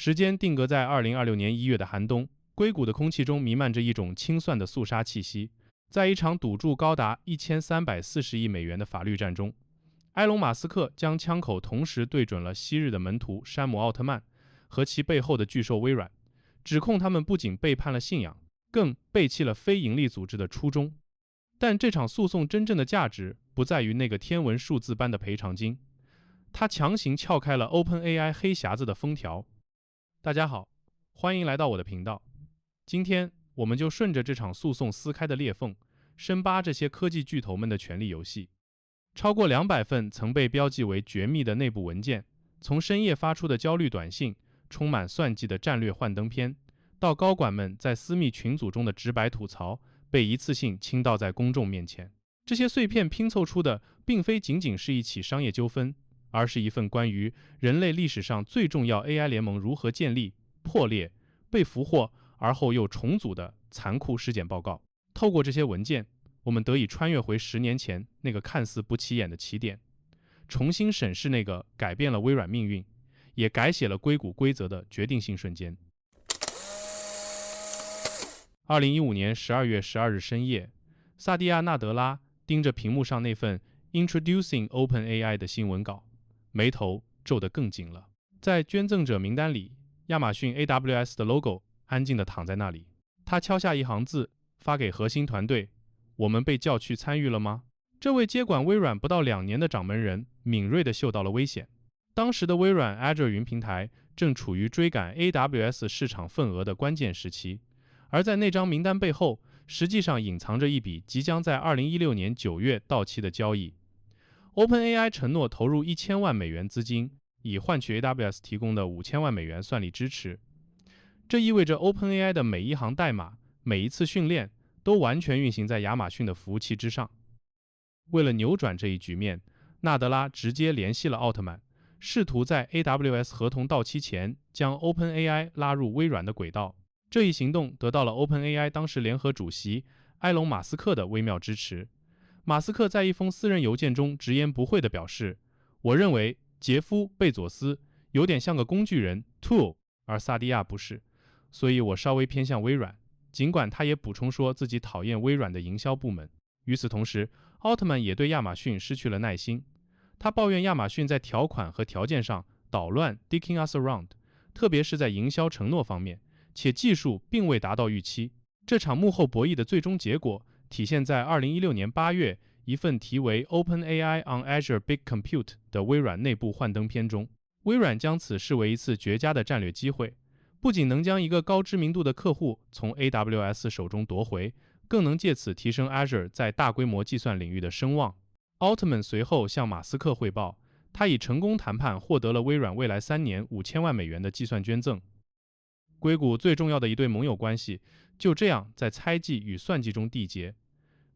時間定格在2026年1月的寒冬，硅谷的空氣中彌漫着一種清算的肅杀气息。在一场賭注高達1340億美元的法律戰中，埃隆·馬斯克將槍口同時對準了昔日的門徒山姆·奧特曼和其背後的巨獸微軟，指控他們不僅背叛了信仰，更背棄了非營利組織的初衷。但這場訴訟真正的價值不在於那個天文數字般的賠償金，它強行撬開了 OpenAI 黑匣子的封條。大家好，歡迎來到我的頻道。今天我們就順着這場訴訟撕開的裂縫，深扒這些科技巨頭們的權力遊戲。超過200份曾被標記為絕密的內部文件，從深夜發出的焦慮短信，充滿算計的戰略幻燈片，到高管們在私密群組中的直白吐槽，被一次性傾倒在公眾面前。這些碎片拼湊出的，並非僅僅是一起商業糾紛，而是一份關於人類歷史上最重要 AI 聯盟如何建立、破裂、被俘獲，而後又重組的殘酷屍檢報告。透過這些文件，我們得以穿越回10年前那個看似不起眼的起點，重新審視那個改變了微軟命運，也改寫了硅谷規則的決定性瞬間。2015年12月12日深夜，薩蒂亞·納德拉盯着屏幕上那份 Introducing OpenAI 的新聞稿，眉頭皺得更緊了。在捐贈者名單裡，亞馬遜 AWS 的 logo 安靜地躺在那裡。他敲下一行字，發給核心團隊：我們被叫去參與了嗎？這位接管微軟不到2年的掌門人敏銳地嗅到了危險。當時的微軟 Azure 雲平台正處於追趕 AWS 市場份額的關鍵時期，而在那張名單背後，實際上隱藏着一筆即將在2016年9月到期的交易。OpenAI 承諾投入1000萬美元資金，以換取 AWS 提供的5000萬美元算力支持。這意味着 OpenAI 的每一行代碼、每一次訓練都完全運行在亞馬遜的服務器之上。為了扭轉這一局面，納德拉直接聯繫了奧特曼，試圖在 AWS 合同到期前將 OpenAI 拉入微軟的軌道。這一行動得到了 OpenAI 當時聯合主席埃隆·馬斯克的微妙支持。馬斯克在一封私人郵件中直言不諱地表示：“我認為傑夫·貝佐斯有點像個工具人 （tool）， 而薩蒂亞不是，所以我稍微偏向微軟。”儘管他也補充說自己討厭微軟的營銷部門。與此同時，奧特曼也對亞馬遜失去了耐心。他抱怨亞馬遜在條款和條件上搗亂 ，dicking us around， 特別是在營銷承諾方面，且技術並未達到預期。這場幕後博弈的最終結果體現在2016年8月一份題為 OpenAI on Azure Big Compute 的微軟內部幻燈片中。微軟將此視為一次絕佳的戰略機會，不僅能將一個高知名度的客戶從 AWS 手中奪回，更能借此提升 Azure 在大規模計算領域的聲望。奧特曼隨後向馬斯克匯報，他已成功談判獲得了微軟未來3年5000萬美元的計算捐贈。硅谷最重要的一對盟友關係就這樣在猜忌與算計中締結。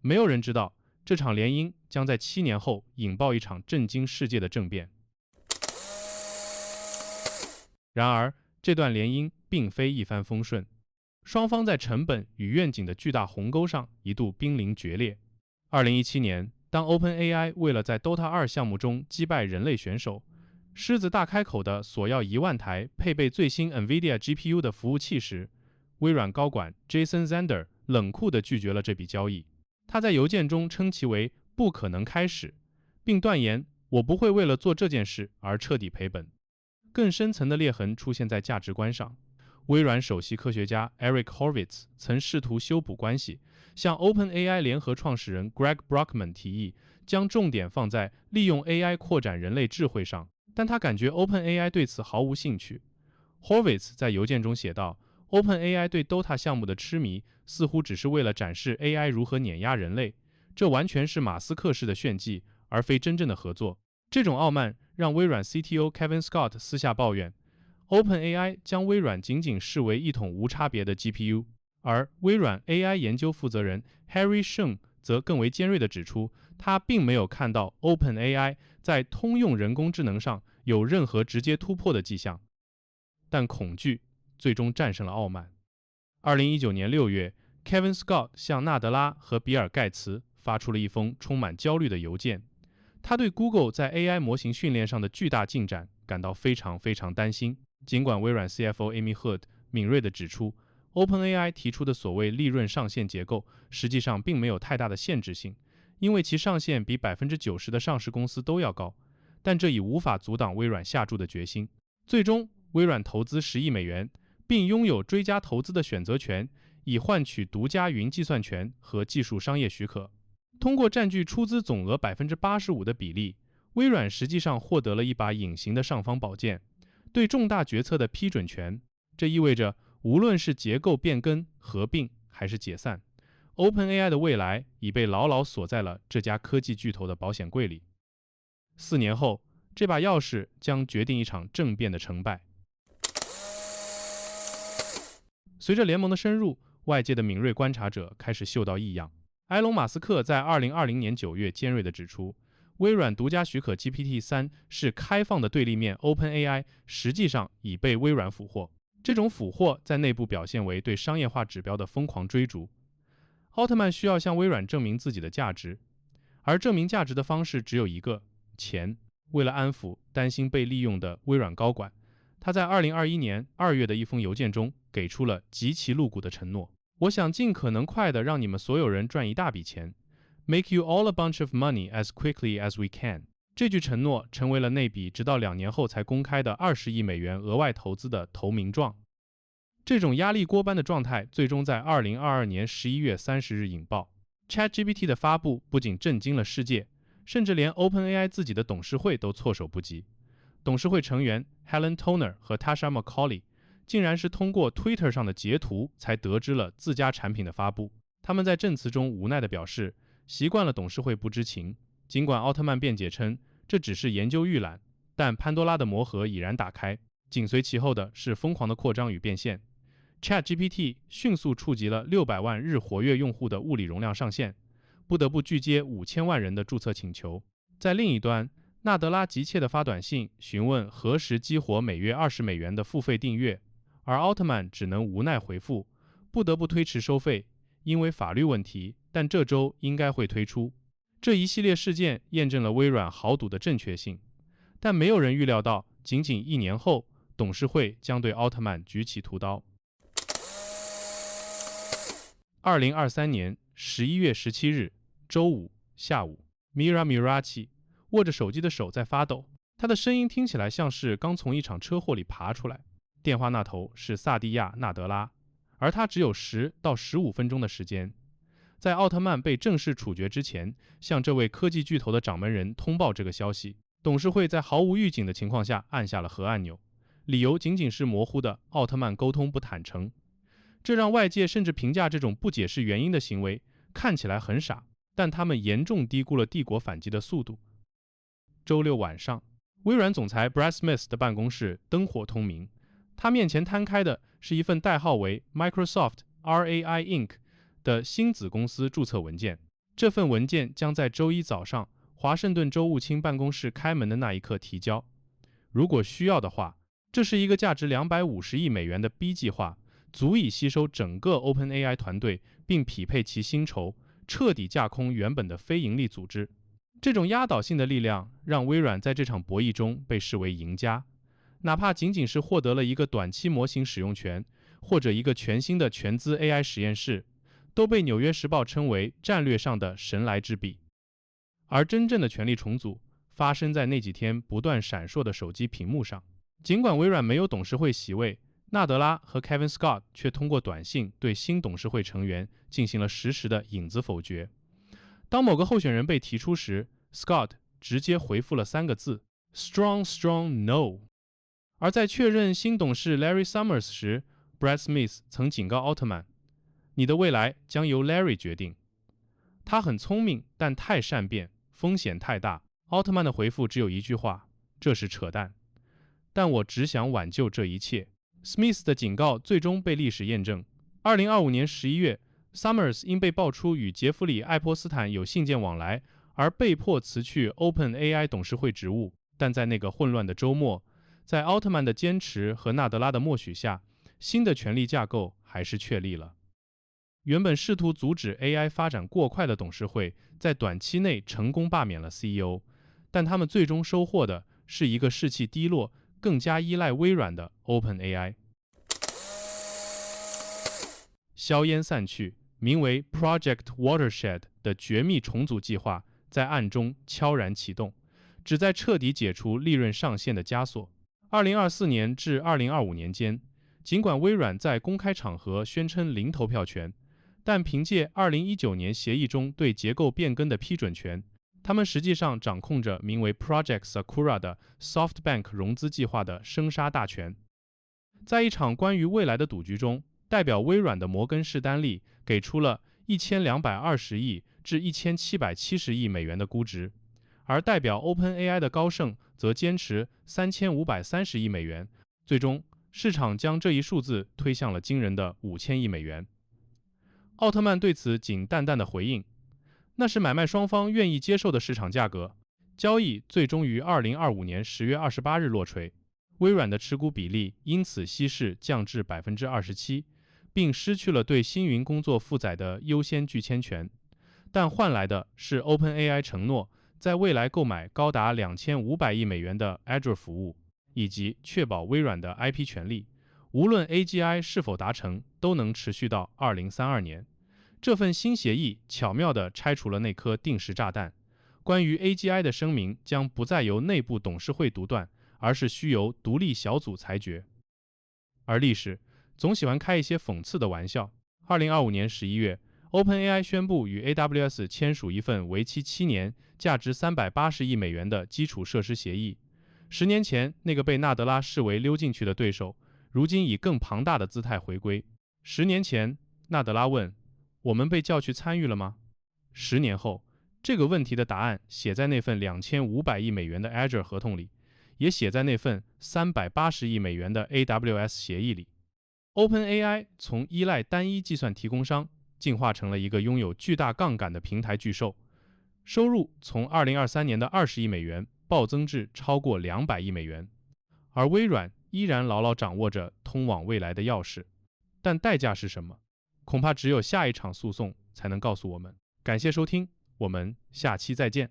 沒有人知道這場聯姻將在7年後引爆一場震驚世界的政變。然而，這段聯姻並非一帆風順，雙方在成本與願景的巨大鴻溝上一度瀕臨決裂。2017年，當 OpenAI 為了在 Dota 2項目中擊敗人類選手，獅子大開口的索要1萬台配備最新 NVIDIA GPU 的服務器時，微軟高管 Jason Zander 冷酷地拒絕了這筆交易。他在郵件中稱其為不可能開始，並斷言：“我不會為了做這件事而徹底賠本。”更深層的裂痕出現在價值觀上。微軟首席科學家 Eric Horvitz 曾試圖修補關係，向 OpenAI 聯合創始人 Greg Brockman 提議將重點放在利用 AI 擴展人類智慧上，但他感覺 OpenAI 對此毫無興趣。Horvitz 在郵件中寫道 ：“OpenAI 對 Dota 項目的痴迷似乎只是為了展示 AI 如何碾壓人類，這完全是馬斯克式的炫技，而非真正的合作。”這種傲慢讓微軟 CTO Kevin Scott 私下抱怨 ，OpenAI 將微軟僅僅視為一桶無差別的 GPU， 而微軟 AI 研究負責人 Harry Shum 則更為尖銳地指出，他並沒有看到 OpenAI 在通用人工智能上有任何直接突破的跡象。但恐懼最終戰勝了傲慢。2019年6月 ，Kevin Scott 向納德拉和比爾蓋茨發出了一封充滿焦慮的郵件。他對 Google 在 AI 模型訓練上的巨大進展感到非常擔心。儘管微軟 CFO Amy Hood 敏銳地指出 ，OpenAI 提出的所謂利潤上限結構，實際上並沒有太大的限制性，因為其上限比 90% 的上市公司都要高，但這已無法阻擋微軟下注的決心。最終，微軟投資10億美元，並擁有追加投資的選擇權，以換取獨家雲計算權和技術商業許可。通過佔據出資總額 85% 的比例，微軟實際上獲得了一把隱形的尚方寶劍，對重大決策的批准權。這意味着，無論是結構變更、合併還是解散， OpenAI 的未來已被牢牢鎖在了這家科技巨頭的保險櫃裡。4年後，這把鑰匙將決定一場政變的成敗。隨着聯盟的深入，外界的敏銳觀察者開始嗅到異樣。埃隆·馬斯克在2020年9月尖銳地指出，微軟獨家許可 GPT-3 是開放的對立面 OpenAI 實際上已被微軟俘獲。這種俘獲在內部表現為對商業化指標的瘋狂追逐。奧特曼需要向微軟證明自己的價值，而證明價值的方式只有一個：錢。為了安撫擔心被利用的微軟高管，他在2021年2月的一封郵件中給出了極其露骨的承諾：我想盡可能快地讓你們所有人賺一大筆錢 ，make you all a bunch of money as quickly as we can。這句承諾成為了那筆直到2年後才公開的20億美元額外投資的投名狀。這種壓力鍋般的狀態最終在2022年11月30日引爆。ChatGPT 的發布不僅震驚了世界，甚至連 OpenAI 自己的董事會都措手不及。董事會成員 Helen Toner 和 Tasha Macaulay 竟然是通過 Twitter 上的截圖才得知了自家產品的發布。他們在證詞中無奈地表示，習慣了董事會不知情。儘管奧特曼辯解稱這只是研究預覽，但潘多拉的魔盒已然打開，緊隨其後的是瘋狂的擴張與變現。ChatGPT 迅速觸及了600萬日活躍用戶的物理容量上限，不得不拒接5000萬人的注冊請求。在另一端，納德拉急切地發短信詢問何時激活每月20美元的付費訂閱，而奧特曼只能無奈回復，不得不推遲收費，因為法律問題，但這週應該會推出。這一系列事件驗證了微軟豪賭的正確性，但沒有人預料到，僅僅1年後，董事會將對奧特曼舉起屠刀。2023年11月17日，週五下午 ，Mira Murati 握着手機的手在發抖，他的聲音聽起來像是剛從一場車禍裡爬出來。電話那頭是薩蒂亞·納德拉，而他只有10到15分鐘的時間。在奧特曼被正式處決之前，向這位科技巨頭的掌門人通報這個消息。董事會在毫無預警的情況下按下了核按鈕，理由僅僅是模糊的奧特曼溝通不坦誠。這讓外界甚至評價這種不解釋原因的行為看起來很傻，但他們嚴重低估了帝國反擊的速度。週六晚上，微軟總裁 Brad Smith 的辦公室燈火通明，他面前攤開的是一份代號為 Microsoft RAI Inc. 的新子公司註冊文件。這份文件將在週一早上華盛頓州務卿辦公室開門的那一刻提交。如果需要的話，這是一個價值250億美元的 B 計劃，足以吸收整個 OpenAI 團隊，並匹配其薪酬，徹底架空原本的非盈利組織。這種壓倒性的力量讓微軟在這場博弈中被視為贏家，哪怕僅僅是獲得了一個短期模型使用權，或者一個全新的全資 AI 實驗室，都被《紐約時報》稱為戰略上的神來之筆。而真正的權力重組發生在那幾天不斷閃爍的手機屏幕上。儘管微軟沒有董事會席位，納德拉和 Kevin Scott 卻通過短信對新董事會成員進行了實時的影子否決。當某個候選人被提出時， Scott 直接回復了3個字 Strong, strong, no。 而在確認新董事 Larry Summers 時， Brad Smith 曾警告奧特曼，你的未來將由 Larry 決定。他很聰明，但太善變，風險太大。奧特曼的回復只有一句話，這是扯淡。但我只想挽救這一切。Smith 的警告最終被歷史驗證。2025年11月，Summers 因被爆出與傑弗里·艾波斯坦有信件往來，而被迫辭去 OpenAI 董事會職務。但在那個混亂的週末，在奧特曼的堅持和納德拉的默許下，新的權力架構還是確立了。原本試圖阻止 AI 發展過快的董事會，在短期內成功罷免了 CEO， 但他們最終收穫的是一個士氣低落、更加依賴微軟的 OpenAI。硝煙散去，名為 Project Watershed 的絕密重組計劃在暗中悄然啟動，旨在徹底解除利潤上限的枷鎖。2024年至2025年間，儘管微軟在公開場合宣稱零投票權，但憑借2019年協議中對結構變更的批准權，他們實際上掌控着名為 Project Sakura 的 SoftBank 融資計劃的生殺大權。在一場關於未來的賭局中，代表微軟的摩根士丹利給出了1220億至1770億美元的估值，而代表 OpenAI 的高盛則堅持3530億美元，最終市場將這一數字推向了驚人的5000億美元。奧特曼對此僅淡淡的回應，那是買賣雙方願意接受的市場價格。交易最終於2025年10月28日落槌，微軟的持股比例因此稀釋降至 27%， 並失去了對星雲工作負載的優先拒簽權，但換來的是 OpenAI 承諾在未來購買高達2500億美元的 Azure 服務，以及確保微軟的 IP 權利，無論 AGI 是否達成，都能持續到2032年。這份新協議巧妙地拆除了那顆定時炸彈，關於 AGI 的聲明將不再由內部董事會獨斷，而是需由獨立小組裁決。而歷史總喜歡開一些諷刺的玩笑。2025年11月 ，OpenAI 宣布與 AWS 簽署一份為期7年、價值380億美元的基礎設施協議。10年前，那個被納德拉視為溜進去的對手，如今以更龐大的姿態回歸。10年前，納德拉問：“我們被叫去參與了嗎？”10年後，這個問題的答案寫在那份2500億美元的 Azure 合同裡，也寫在那份380億美元的 AWS 協議裡。OpenAI 從依賴單一計算提供商進化成了一個擁有巨大槓桿的平台巨獸，收入從2023年的20億美元暴增至超過200億美元，而微軟依然牢牢掌握着通往未來的鑰匙。但代價是什麼？恐怕只有下一場訴訟才能告訴我們。感謝收聽，我們下期再見。